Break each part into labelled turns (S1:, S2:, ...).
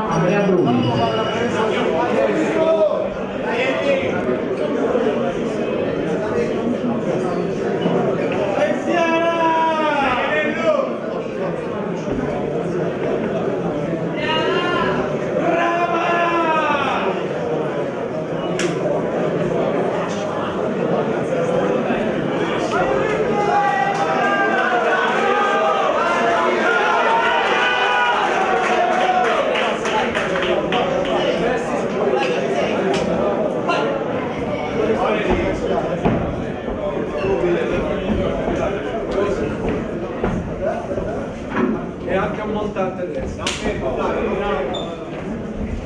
S1: Antonio Andrea Bruni.
S2: E anche un montante destra. E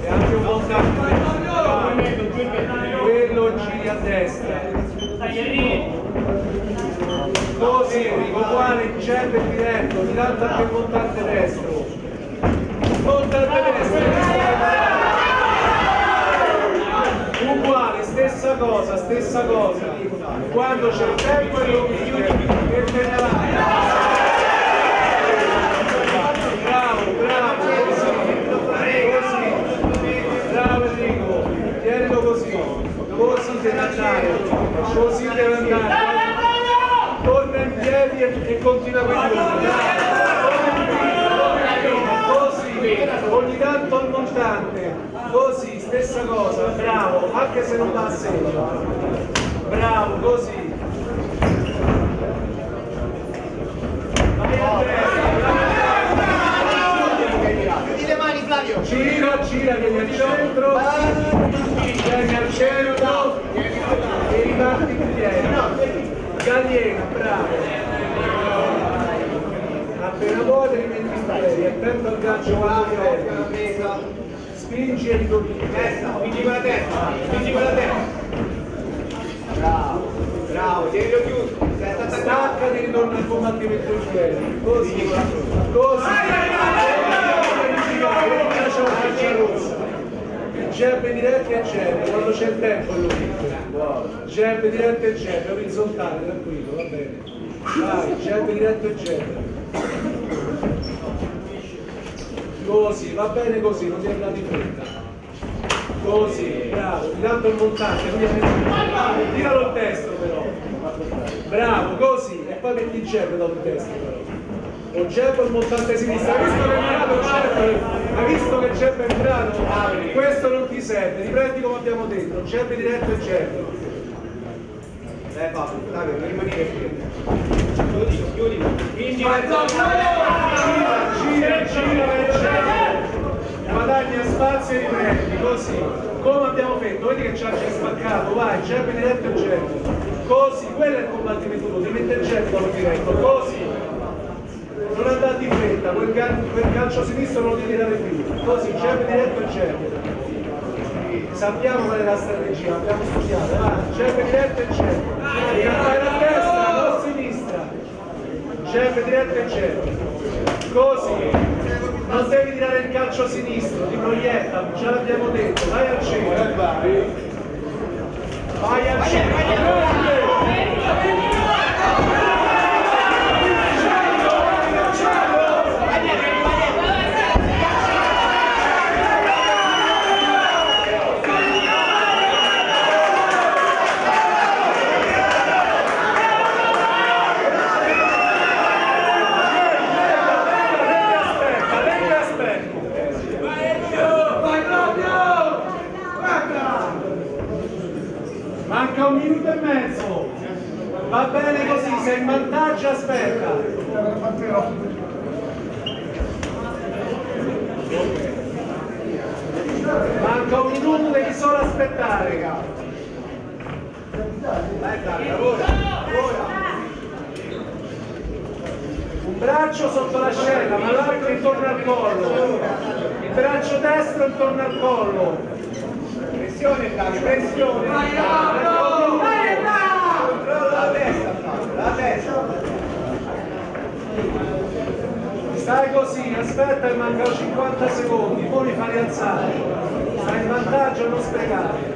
S2: anche un montante destra. Quello giri a destra. Così, uguale il jab diretto, tirando anche il montante destro. Montante destro. Uguale, stessa cosa. Quando c'è il tempo e lo chiudi e te ne vai. Bravo, così. Bravo Enrico, tienilo così deve andare. Torna in piedi e continua così. Ogni tanto al montante, così, stessa cosa, bravo, anche se non va a segno. Bravo, così. Gira, vieni al centro, e riparti in piedi. Galliena, bravo. Appena vuoi rimetti in piedi, attento al gancio quando ti spingi e ritorni in testa. Spingi con la testa. Bravo, tienilo chiuso. Stacca e ritorna al combattimento in piedi. Così. Jab diretto e jab, quando c'è il tempo lo dico. Jab diretto e jab, orizzontale, tranquillo, va bene. Vai, jab diretto e jab. Così, va bene così, non ti andare in fretta. Così, bravo, tirando il montante, tiralo il destro però. Bravo, così, e poi metti il jab dopo il destro però. O jab o il montante sinistra, hai visto che il jab è entrato? Questo non ti serve, riprendi come abbiamo detto, jab diretto e jab. Pablo, dai, per rimanere qui. Chiudi. Gira, guadagna spazio e riprendi, così. Come abbiamo detto, vedi che ci ha spaccato, vai, jab diretto e jab. Così, quello è il combattimento tuo, ti mette il jab dopo diretto, così. Non andate in fretta, quel calcio sinistro non lo devi tirare più. Così, jab diretto e jab. Sappiamo qual è la strategia, abbiamo studiato. Jab diretto e jab. Vai a destra, non a sinistra. Jab diretto e jab. Così. Non devi tirare il calcio sinistro, ti proietta, già l'abbiamo detto. Vai al centro. Vai al centro. Manca 1 minuto e mezzo, va bene così, sei in vantaggio, aspetta. Manca 1 minuto, devi solo aspettare. Un braccio sotto l'ascella, ma l'altro intorno al collo. Il braccio destro intorno al collo. Pressione, Davide, pressione. Controlla la testa. Stai così, aspetta che mancano 50 secondi, poi li fa rialzare. Stai in vantaggio, non sprecare.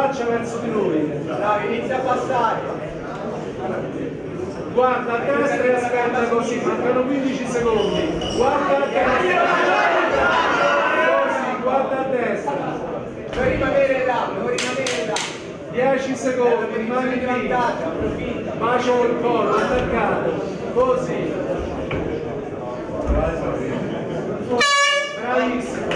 S2: faccia verso di lui.
S1: Bravi, inizia a passare.
S2: Guarda a destra e aspetta così, mancano 15 secondi. Guarda a destra. Così, guarda a destra.
S1: Puoi rimanere là, puoi rimanere là.
S2: 10 secondi, rimani lì. Bacio il collo, attaccato. Così. Bravissimo.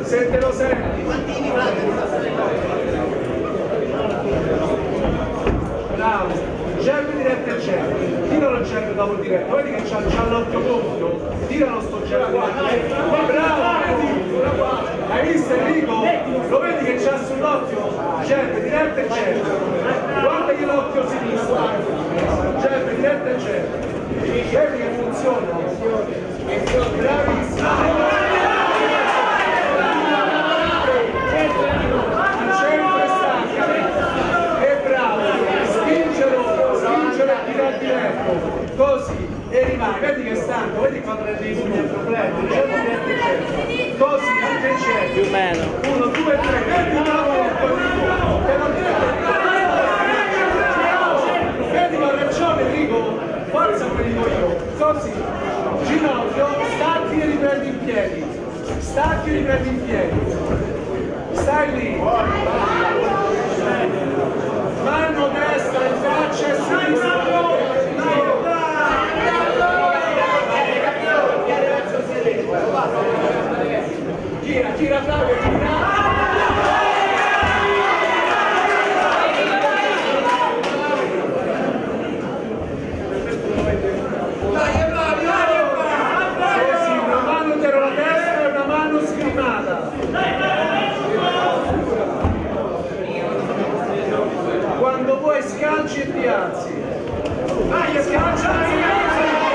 S2: Se te lo senti, bravo, jab diretto e jab, tiralo il jab dopo il diretto, vedi che c'ha l'occhio gonfio, tiralo sto jab diretto, bravo, vedi, hai visto Enrico? Lo vedi che c'ha sull'occhio, jab diretto e jab, guardagli l'occhio sinistro, jab diretto e jab, vedi che funziona, bravissimo. Così e rimane, vedi che è stanco, vedi quando prendi i pugni al problema, così anche c'è più o meno 1, 2, 3, vedi vedi che ho ragione Enrico, forza come dico io, così ginocchio, stacchi e riprendi in piedi, stacchi e riprendi in piedi, stai lì, mano destra in faccia e sinistra. Gira Flavio, gira! Dai Flavio! Sì, una mano dietro la destra e una mano sgrimata. Quando vuoi scanci e ti alzi. Vai, scancia,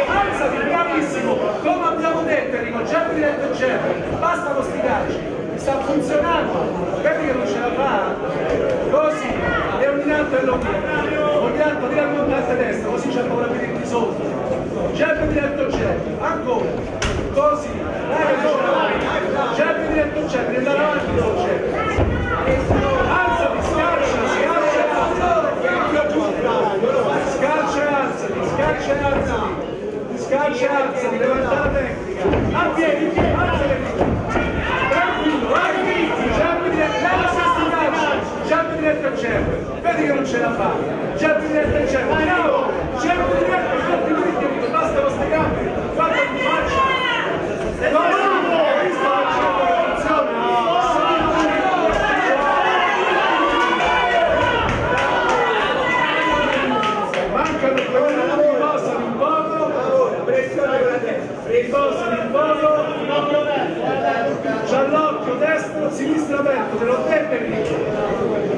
S2: alzati, bravissimo! Come abbiamo detto Enrico, jab diretto e jab, basta lo sticarci, sta funzionando, vedi che non ce la fa? Così, e ogni tanto è ogni tanto tira il montante destra, così c'è paura per il di sotto, jab diretto jab, ancora, così, jab diretto jab, devi andare avanti con jab, alzati, scaccia, alzati, levanta la tecnica, a piedi, alzati, tranquillo, vai, jab diretto al jab, vedi che non ce la fa, jab diretto al jab, bravo, jab diretto, fatti dritti, basta con ste gambe, guarda in faccia, hai visto la jab funziona, mancano quelli che passano un poco, riposano un poco, c'ha l'occhio destro, sinistra aperto, te l'ho detto Enrico,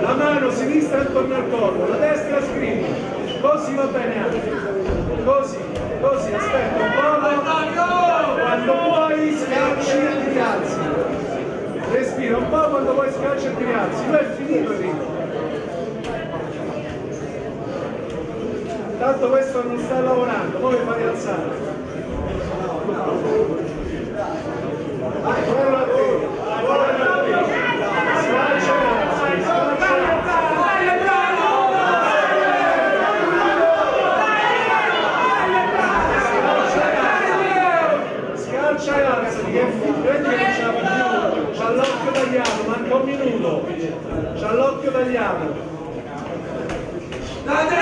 S2: la mano sinistra intorno al collo, la destra scrivi, così va bene anche, così, aspetta un po', quando vuoi scacci e ti rialzi, respira un po', quando vuoi scacci e ti rialzi, tu è finito Enrico. Tanto questo non sta lavorando, poi fai alzare. Buono a te, scaccia e alzi, scaccia e alzati, che vedi che non ce la fa più, c'ha l'occhio tagliato, manca un minuto, c'ha l'occhio tagliato. Guarda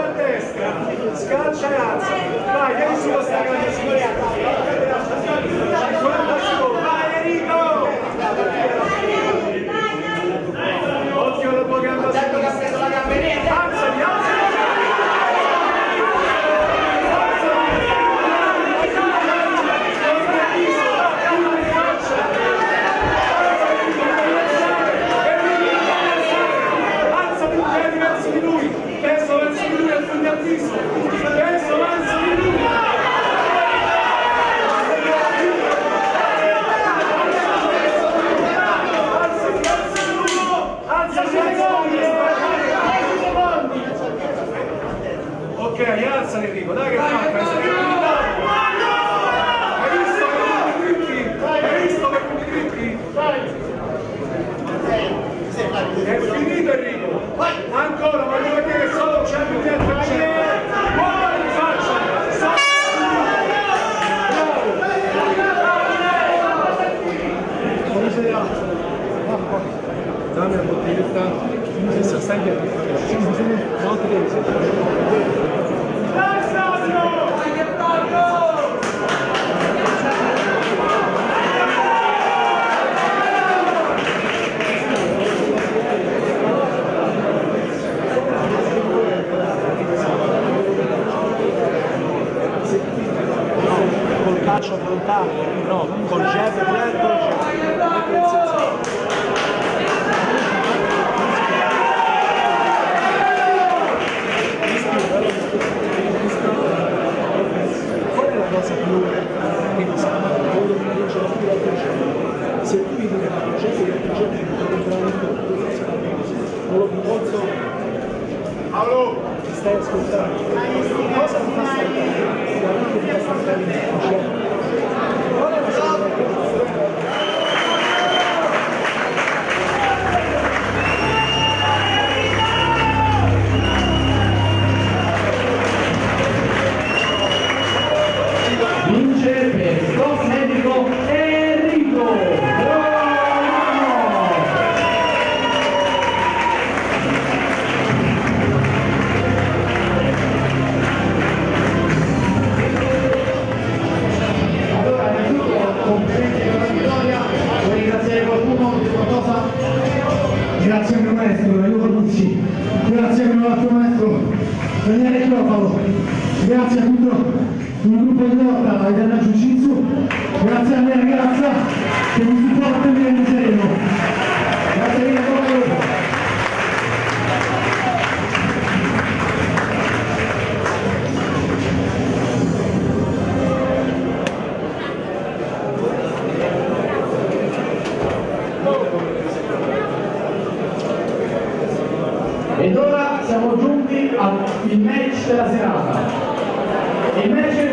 S2: a destra, scaccia e alza, vai, vieni sulla stagata sinistra, 50 secondi, vai Enrico! Occhio alla tua gamba sinistra, alzati, verso di lui, peso verso di lui al fondo al viso, peso verso di lui. Ok, alzati Enrico, dai che fa? Hai visto che non ti dritti? Hai visto che non ti dritti? È finito Enrico! Ancora, voglio vedere solo 100%! Buona faccia! Come sei alto? Dammi la bottiglietta. Se stai dietro. No, ti devi col calcio frontale, no, col jab diretto. Qual è la cosa più se tu vedi che la progetto di progetti non lo posso. Allora, ti stai ascoltando? Cosa ti fa saltare? Sicuramente ti fa saltare il progetto. Qual è la seconda cosa?
S3: Vince per Cosmetico Enrico. Allora, innanzitutto, complimenti per la vittoria. Vuoi ringraziare qualcuno per qualcosa?
S4: Grazie al mio maestro, Aiuto Lucci, grazie al mio maestro Daniele Clopalo, grazie a tutto il gruppo di lotta Italiana Jiu Jitsu, grazie a me ragazza che mi supporta e mi rende sereno. Grazie mille a voi.
S3: Ed ora siamo giunti al match della serata. Il match è